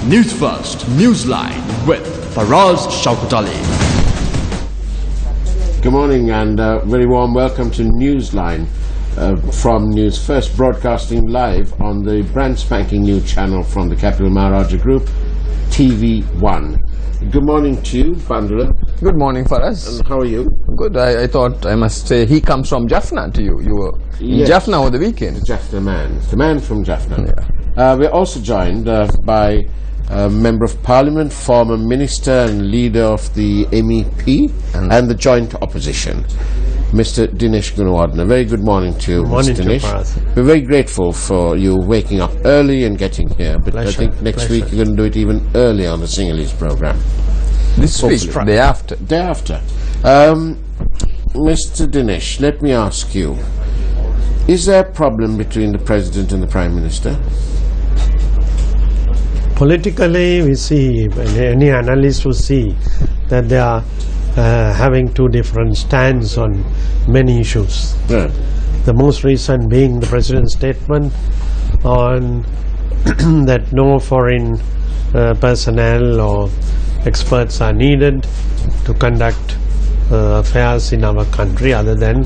Newsfirst Newsline with Faraz Shaukatali. Good morning and very warm welcome to Newsline from Newsfirst, broadcasting live on the brand spanking new channel from the Capital Maharaja Group, TV1. Good morning to you, Bandula. Good morning, Faraz. And how are you? Good. I thought I must say he comes from Jaffna to you. You were in Jaffna over the weekend. The Jaffna man. The man from Jaffna. Yeah. We're also joined by a Member of Parliament, former Minister and Leader of the MEP and the Joint Opposition, Mr. Dinesh Gunawardena. Very good morning to you, Mr. Dinesh. We're very grateful for you waking up early and getting here, but I think next week you're going to do it even earlier on the Sinhalese program. This week, day after. Day after. Mr. Dinesh, let me ask you, is there a problem between the President and the Prime Minister? Politically, we see, any analyst will see that they are having two different stands on many issues. Yeah. The most recent being the President's statement on that no foreign personnel or experts are needed to conduct affairs in our country other than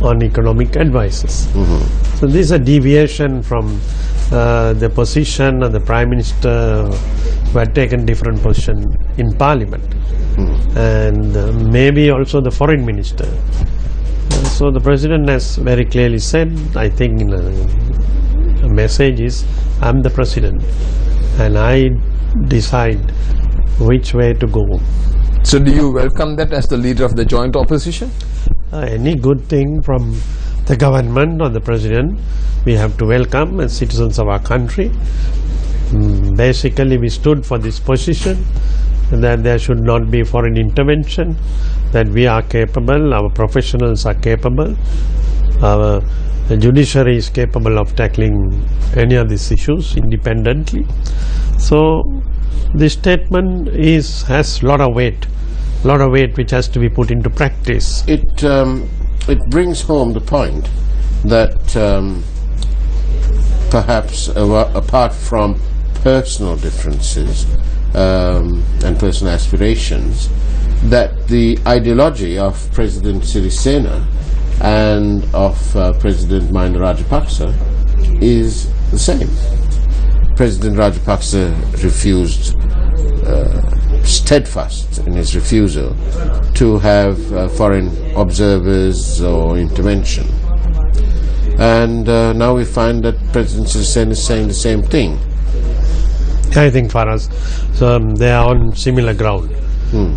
on economic advices. Mm-hmm. So this is a deviation from the position of the Prime Minister who had taken different position in Parliament, and maybe also the Foreign Minister. So the President has very clearly said, I think in a message is, I'm the President and I decide which way to go. So do you welcome that as the leader of the joint opposition? Any good thing from the government or the President, we have to welcome as citizens of our country. Basically, we stood for this position, that there should not be foreign intervention, that we are capable, our professionals are capable, our judiciary is capable of tackling any of these issues independently. So this statement has a lot of weight which has to be put into practice. It brings home the point that perhaps apart from personal differences and personal aspirations, that the ideology of President Sirisena and of President Mahinda Rajapaksa is the same. President Rajapaksa refused, steadfast in his refusal to have foreign observers or intervention. And now we find that President Sirisena is saying the same thing. I think Faraz, so they are on similar ground.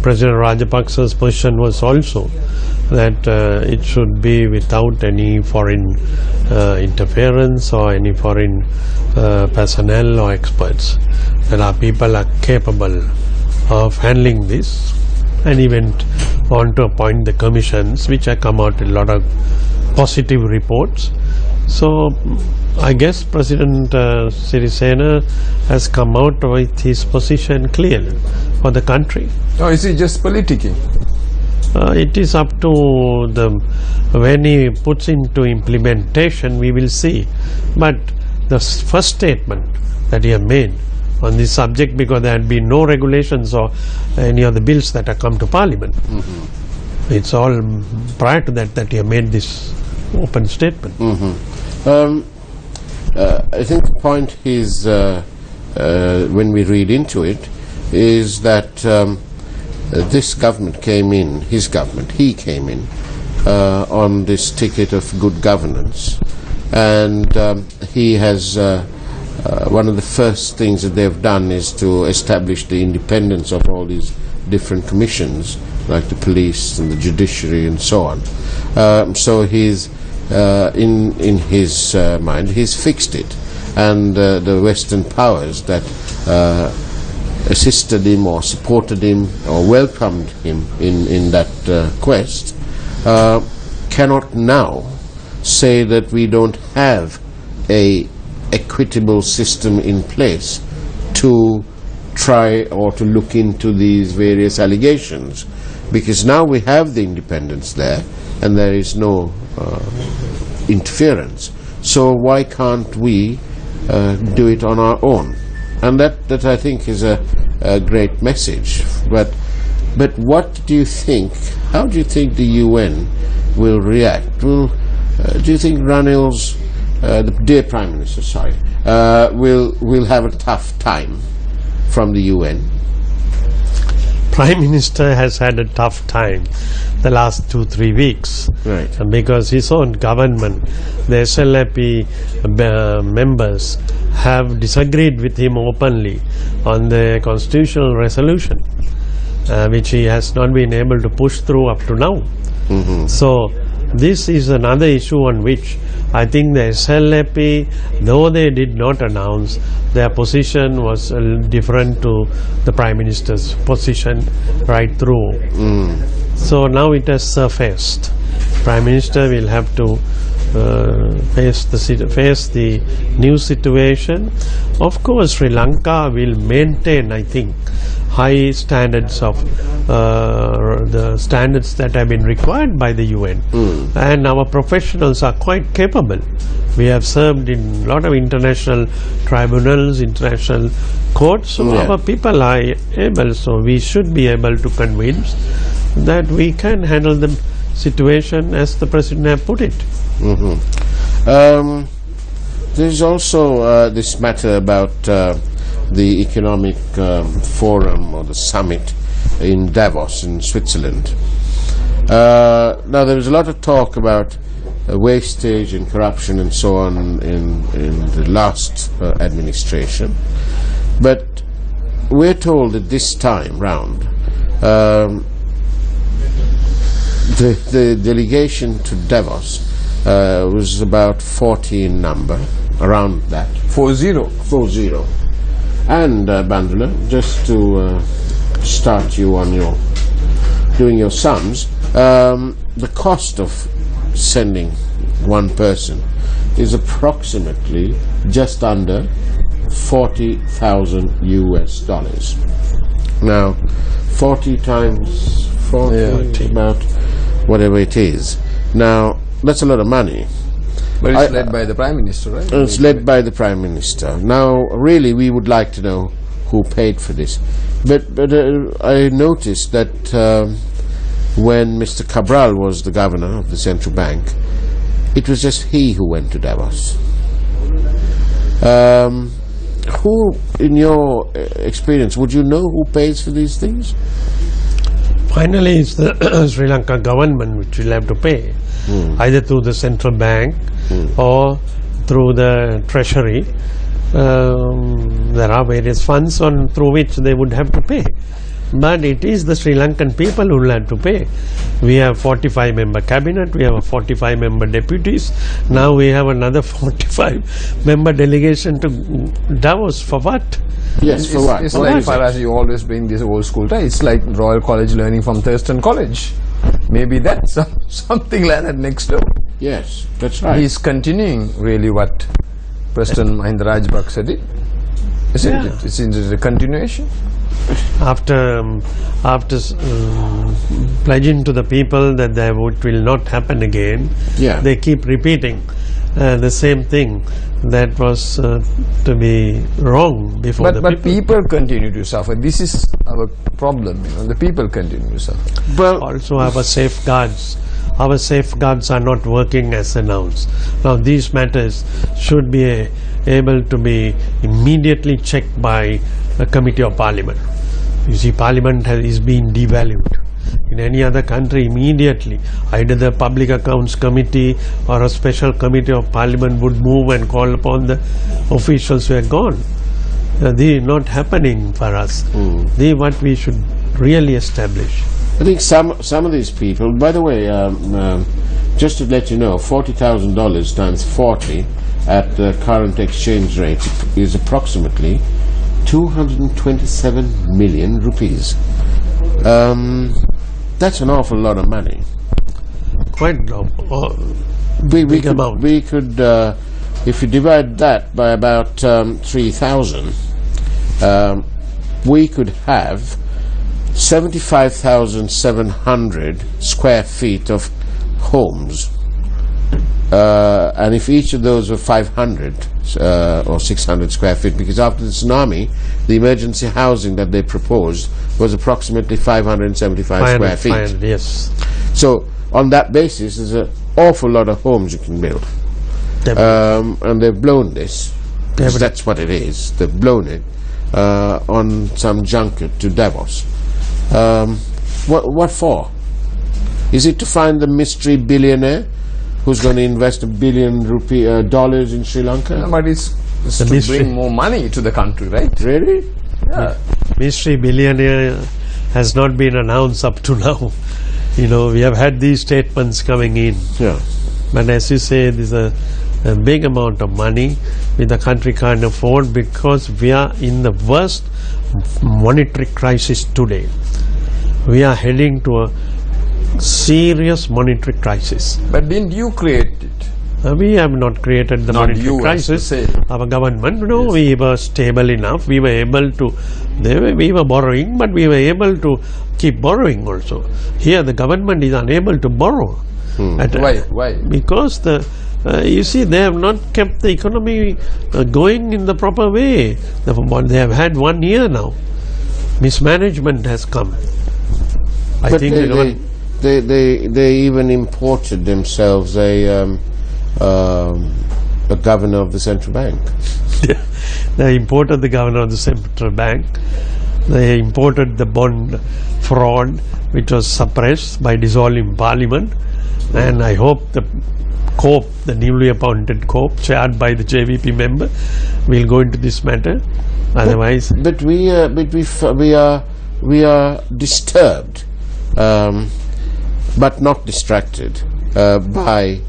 President Rajapaksa's position was also that it should be without any foreign interference or any foreign personnel or experts. That our people are capable of handling this, and he went on to appoint the commissions, which have come out with a lot of positive reports. So I guess President Sirisena has come out with his position clear for the country. Or is he just politicking? It is up to when he puts into implementation, we will see. But the first statement that he has made on this subject, because there had been no regulations or any of the bills that have come to Parliament. It's all prior to that he has made this open statement. I think the point is, when we read into it, is that this government came in, he came in on this ticket of good governance, and he has one of the first things that they've done is to establish the independence of all these different commissions, like the police and the judiciary and so on. So he's in his mind, he's fixed it, and the Western powers that assisted him or supported him or welcomed him in that quest cannot now say that we don't have a equitable system in place to try or to look into these various allegations, because now we have the independence there and there is no interference. So why can't we do it on our own? And that I think is a great message. But what do you think? How do you think the UN will react? Do you think Ranil's, the dear Prime Minister, will have a tough time from the UN? Prime Minister has had a tough time the last 2-3 weeks, Right. Because his own government, the SLAP members, have disagreed with him openly on the constitutional resolution, which he has not been able to push through up to now. So this is another issue on which I think the SLAP, though they did not announce, their position was different to the Prime Minister's position right through. So now it has surfaced. Prime Minister will have to face the new situation. Of course, Sri Lanka will maintain, I think, high standards of the standards that have been required by the UN, and our professionals are quite capable. We have served in a lot of international tribunals, international courts, so our people are able, so we should be able to convince that we can handle the situation as the President has put it. There's also this matter about the economic forum or the summit in Davos in Switzerland. Now there was a lot of talk about wastage and corruption and so on in the last administration, but we're told that this time round the delegation to Davos was about 40 in number, around that. 40. And Bandula, just to start you on doing your sums, the cost of sending one person is approximately just under $40,000 US. Now, 40 times 40, about whatever it is. Now, that's a lot of money. But it's led by the Prime Minister, right? It's led by the Prime Minister. Now, really, we would like to know who paid for this. But I noticed that when Mr. Cabral was the governor of the central bank, it was just he who went to Davos. Who, in your experience, would you know who pays for these things? Finally, it's the Sri Lanka government which will have to pay, either through the central bank or through the treasury. There are various funds through which they would have to pay. But it is the Sri Lankan people who will have to pay. We have 45-member cabinet, we have a 45-member deputies. Now we have another 45-member delegation to Davos. For what? Yes, for what? It's like, Faraj, you always bring this old school tie. It's like Royal College learning from Thurston College. Maybe that's something like that next door. Yes, that's right. He's continuing really what President Mahinda Rajapaksa did. Isn't it? Isn't it a continuation? After pledging to the people that it will not happen again, they keep repeating the same thing that was to be wrong before the people. But people continue to suffer. This is our problem. The people continue to suffer. Well, also our safeguards. Our safeguards are not working as announced. Now these matters should be able to be immediately checked by the Committee of Parliament. You see, Parliament is being devalued. In any other country, immediately, either the Public Accounts Committee or a special Committee of Parliament would move and call upon the officials who are gone. They are not happening for us. They what we should really establish. I think some of these people, by the way, just to let you know, $40,000 times 40 at the current exchange rate is approximately 227 million rupees. That's an awful lot of money. Quite big amount. We could, if you divide that by about 3,000, we could have 75,700 square feet of homes and if each of those were 500 or 600 square feet, because after the tsunami, the emergency housing that they proposed was approximately 575 square feet. 500, yes. So on that basis, there's an awful lot of homes you can build. And they've blown this, because that's what it is. They've blown it on some junket to Davos. What for? Is it to find the mystery billionaire who's going to invest $1 billion in Sri Lanka? No, but it's to bring more money to the country, right? Really? Yeah. Mystery billionaire has not been announced up to now. We have had these statements coming in. Yeah. But as you say, there's a big amount of money which the country can't afford, because we are in the worst monetary crisis today. We are heading to a serious monetary crisis. But didn't you create it? We have not created the Not monetary you, crisis. as to say. Our government, we were stable enough. We were able to, we were borrowing, but we were able to keep borrowing also. Here the government is unable to borrow. Why? Because you see, they have not kept the economy going in the proper way. They have had 1 year now. Mismanagement has come. But they even imported themselves a governor of the central bank. They imported the governor of the central bank. They imported the bond fraud, which was suppressed by dissolving parliament. And I hope the newly appointed COPE, chaired by the JVP member, will go into this matter. Otherwise, but we are disturbed, but not distracted by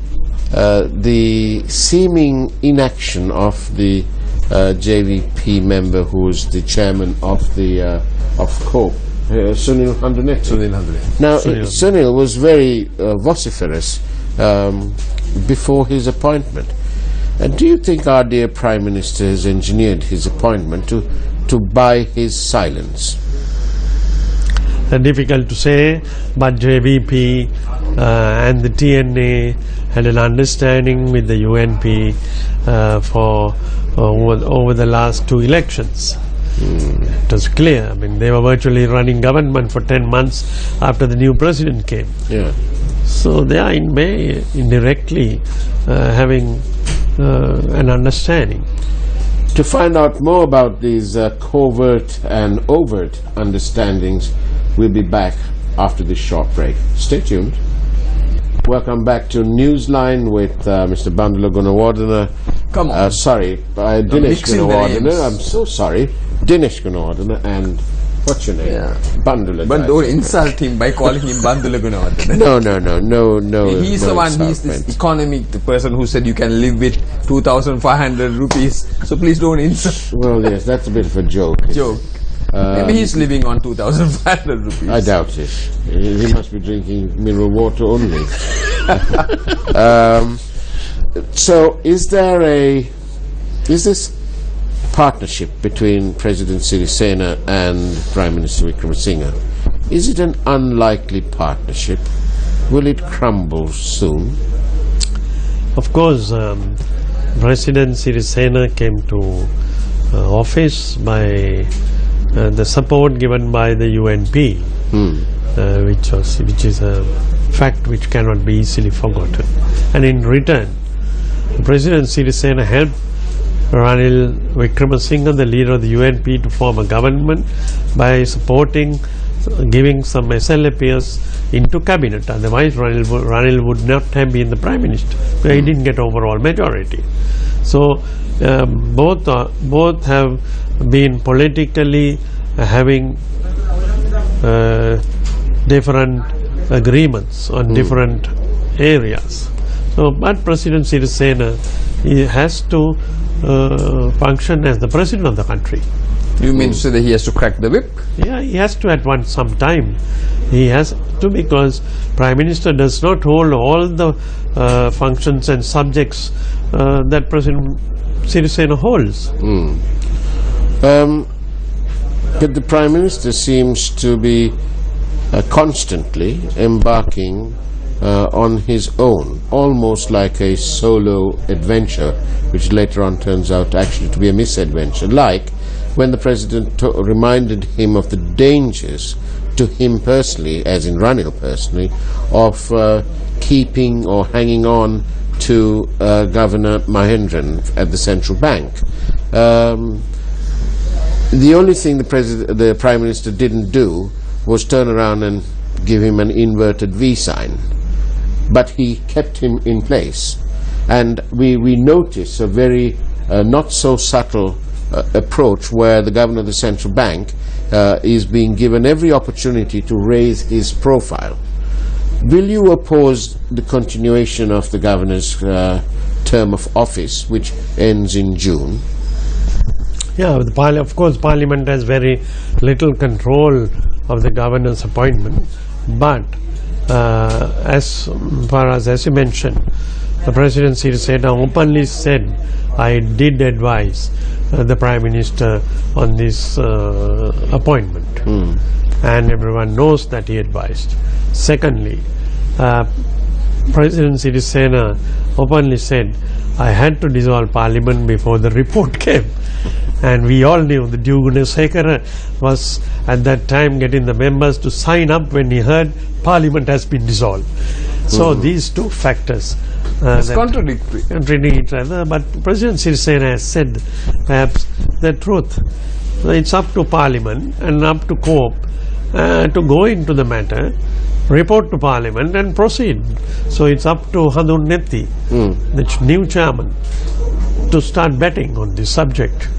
the seeming inaction of the JVP member, who is the chairman of COPE, Sunil Handunekti. Now, Sunil was very vociferous before his appointment. And do you think our dear Prime Minister has engineered his appointment to buy his silence? Difficult to say, but JVP and the TNA had an understanding with the UNP for over the last 2 elections. It was clear. I mean, they were virtually running government for 10 months after the new president came. Yeah. So they are in way indirectly having an understanding. To find out more about these covert and overt understandings, we'll be back after this short break. Stay tuned. Welcome back to Newsline with Mr. Bandula Gunawardena. Come on. Dinesh Gunawardena. I'm so sorry. Dinesh Gunawardena and what's your name? Yeah. Bandula. But don't insult him by calling him Bandula Gunawardena. No. He's the one, he's this economic, the person who said you can live with 2,500 rupees. So please don't insult. Well, yes, that's a bit of a joke. Maybe he's living on 2,500 rupees. I doubt it. He must be drinking mineral water only. So is this partnership between President Sirisena and Prime Minister Wickremesinghe, is it an unlikely partnership? Will it crumble soon? Of course, President Sirisena came to office by the support given by the UNP, which is a fact which cannot be easily forgotten. And in return, President Sirisena helped Ranil Wickremesinghe, the leader of the UNP, to form a government by giving some SLPs into cabinet. Otherwise, Ranil would not have been the Prime Minister. He didn't get overall majority. So both have been politically having different agreements on different areas. So, but President Sirisena, he has to function as the president of the country. You mean to say that he has to crack the whip? Yeah, he has to at some time. He has to, because Prime Minister does not hold all the functions and subjects that President Sirisena holds. But the Prime Minister seems to be constantly embarking on his own, almost like a solo adventure, which later on turns out actually to be a misadventure, like when the President reminded him of the dangers to him personally, as in Ranil personally, of keeping or hanging on to Governor Mahendran at the central bank. The only thing the Prime Minister didn't do was turn around and give him an inverted V sign, but he kept him in place. And we notice a very not so subtle approach where the Governor of the central bank is being given every opportunity to raise his profile. Will you oppose the continuation of the Governor's term of office, which ends in June? Yeah, of course Parliament has very little control of the Governor's appointment, but as far as you mentioned, the President Sirisena openly said, I did advise the Prime Minister on this appointment, and everyone knows that he advised. Secondly, President Sirisena openly said, I had to dissolve Parliament before the report came. And we all knew that Gunasekara was at that time getting the members to sign up when he heard Parliament has been dissolved. So these two factors contradicting each other, but President Sirisena has said perhaps the truth. It's up to Parliament and up to COPE to go into the matter, report to Parliament and proceed. So it's up to Hadun Nethi, the new chairman, to start betting on this subject.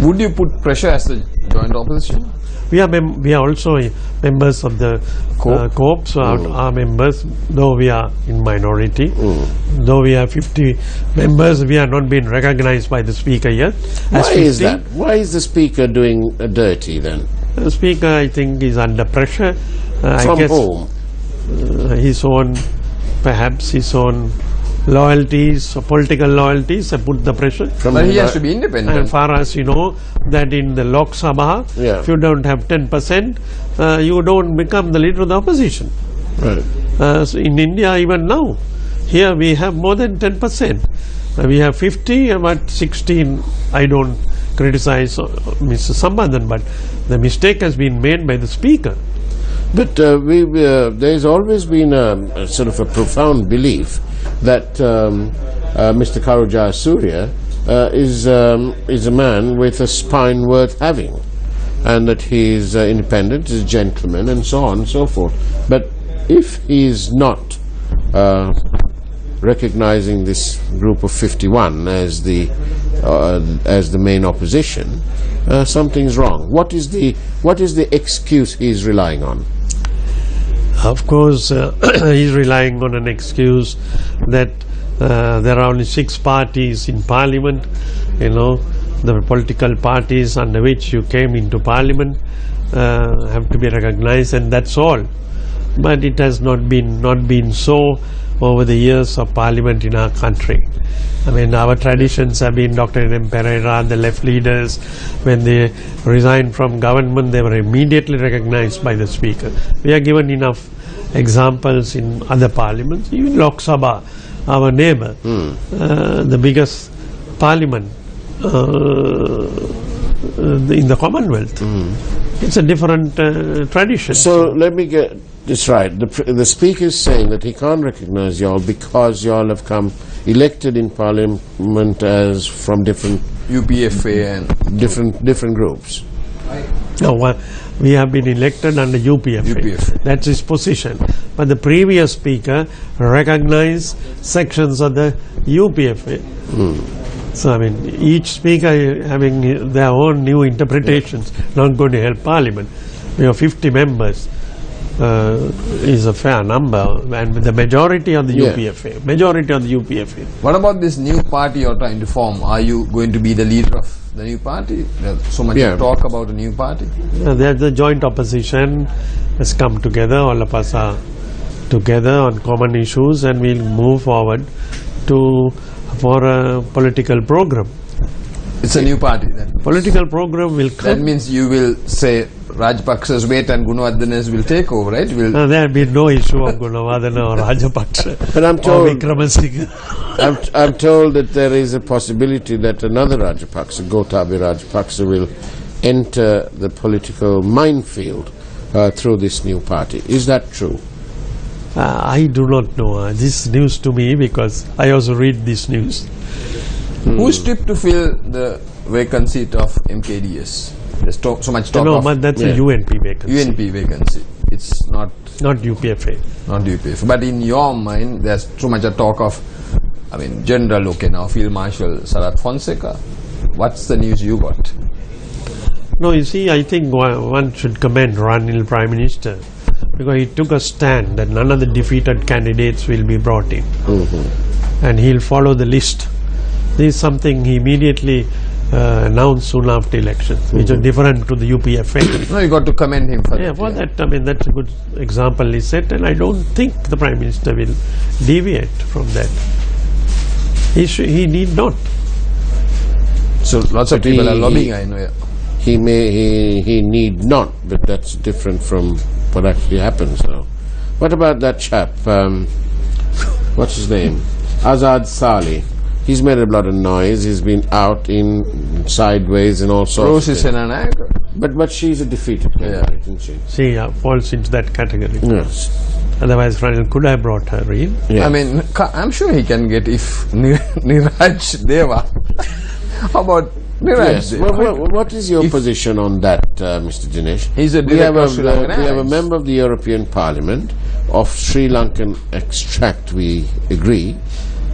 Would you put pressure as the joint opposition? We are also members of the COPE, so our members, though we are in minority, though we have 50 members, we are not being recognized by the Speaker yet. Why is that? Why is the Speaker doing dirty then? The Speaker, I think, is under pressure. From whom? Perhaps his own loyalties, political loyalties, put the pressure. But he has to be independent. And far as you know, that in the Lok Sabha, if you don't have 10%, you don't become the leader of the opposition. Right. So in India, even now, here we have more than 10%. We have 50, but 16, I don't criticize Mr. Sambandhan, but the mistake has been made by the Speaker. But there's always been a sort of a profound belief that Mr. Karujaya Surya is a man with a spine worth having, and that he's independent, is a gentleman, and so on and so forth. But if he is not recognizing this group of 51 as the main opposition, something's wrong. What is the excuse he's relying on? Of course, he's relying on an excuse that there are only 6 parties in Parliament. You know, the political parties under which you came into Parliament have to be recognized, and that's all. But it has not been so over the years of Parliament in our country. I mean, our traditions have been Dr. N.M. Pereira, the left leaders, when they resigned from government, they were immediately recognized by the Speaker. We are given enough examples in other parliaments, even Lok Sabha, our neighbor, the biggest parliament in the Commonwealth. It's a different tradition. So let me get this right. The Speaker is saying that he can't recognize y'all because y'all have come elected in Parliament as from different UPFA and different groups. No, we have been elected under UPFA. That's his position. But the previous Speaker recognized sections of the UPFA. So, I mean, each Speaker having their own new interpretations, not going to help Parliament. We have 50 members. Is a fair number, and with the majority of the UPFA. What about this new party you're trying to form? Are you going to be the leader of the new party? There's so much talk about a new party. The joint opposition has come together. All of us are together on common issues, and we'll move forward for a political program. It's a new party then. Political program will come. That means you will say Rajapaksa's weight and Gunawardana's will take over, right? There will be no issue of Gunawardana or Rajapaksa But I'm or told, Vikramasinghe. I'm told that there is a possibility that another Rajapaksa, Gotabaya Rajapaksa, will enter the political minefield through this new party. Is that true? I do not know. This is news to me because I also read this news. Who's tipped to fill the vacant seat of MKDS? There's so much talk No, of but that's a UNP vacancy. UNP vacancy. It's not UPFA. Not UPF. But in your mind, there's so much a talk of, General, okay, now Field Marshal Sarath Fonseca. What's the news you got? No, you see, I think one should commend Ranil Prime Minister because he took a stand that none of the defeated candidates will be brought in. And he'll follow the list. This is something he immediately announced soon after elections, which is different to the UPFA. No, you got to commend him for that. For that, that's a good example he set, and I don't think the Prime Minister will deviate from that. He need not. So lots of people are lobbying, I know. Yeah. He need not, but that's different from what actually happens now. What about that chap, what's his name? Azad Saleh. He's made a lot of noise. He's been out in sideways and all sorts of things. But she's a defeated candidate, isn't she? She falls into that category. Yes. Otherwise, Ranil could have brought her in. Yes. I'm sure he can get if Niraj Deva. How about Niraj Yes. Deva? What is your position on that, Mr. Dinesh? He's a we have director of Sri Lankan we have a Airlines. member of the European Parliament of Sri Lankan extract, we agree,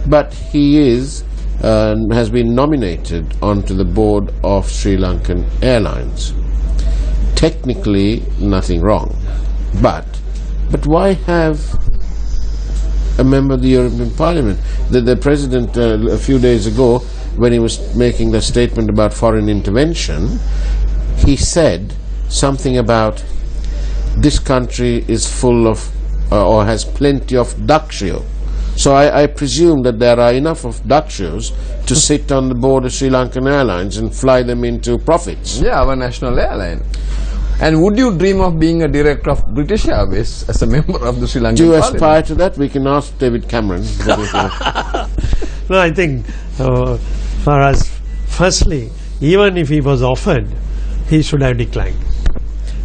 but he is has been nominated onto the board of Sri Lankan Airlines. Technically, nothing wrong, but why have a member of the European Parliament? The President a few days ago, when he was making the statement about foreign intervention, he said something about this country is full of or has plenty of Dakshio. So I presume that there are enough of Dakshios to sit on the board of Sri Lankan Airlines and fly them into profits. Yeah, our national airline. And would you dream of being a director of British Airways as a member of the Sri Lankan Do you Parliament? aspire to that? We can ask David Cameron. No, I think for us, firstly, even if he was offered, he should have declined.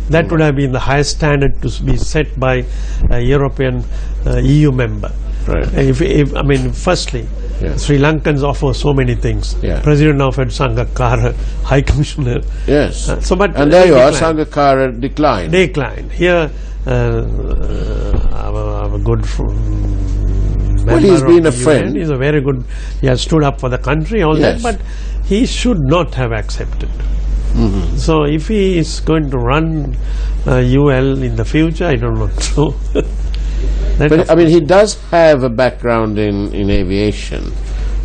That would have been the highest standard to be set by a European EU member. Right. Firstly, Yeah. Sri Lankans offer so many things. Yeah. President offered Sangakkara, High Commissioner. Yes. And there you are, declined. Sangakkara declined. Declined. Here, our good member he's been of a the friend. UN, he's a very good, he has stood up for the country, all Yes. that, but he should not have accepted. So if he is going to run UL in the future, I don't know. But he does have a background in aviation,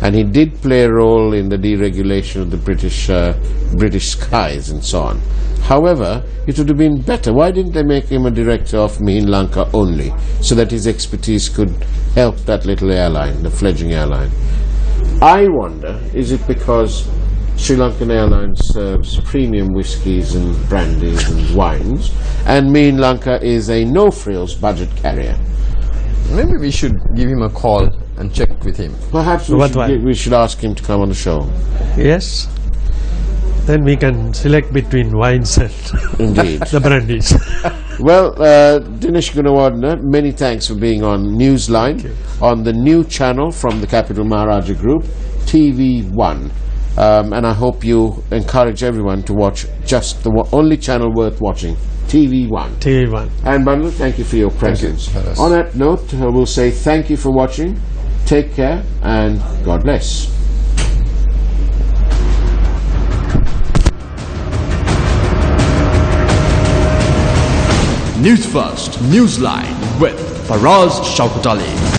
and he did play a role in the deregulation of the British skies and so on. However, it would have been better. Why didn't they make him a director of Mihin Lanka only, so that his expertise could help that little airline, the fledgling airline? I wonder, is it because Sri Lankan Airlines serves premium whiskies and brandies and wines, and Mihin Lanka is a no-frills budget carrier? Maybe we should give him a call and check with him. Perhaps we should ask him to come on the show. Yes. Then we can select between wines and Indeed. the brandies. Well, Dinesh Gunawardana, many thanks for being on Newsline on the new channel from the Capital Maharaja Group, TV1. And I hope you encourage everyone to watch just the only channel worth watching, TV1. TV1. And Bundle, thank you for your presence. Thank you. On that note, we'll say thank you for watching, take care, and God bless. Newsfirst, Newsline with Faraz Shaukat Ali.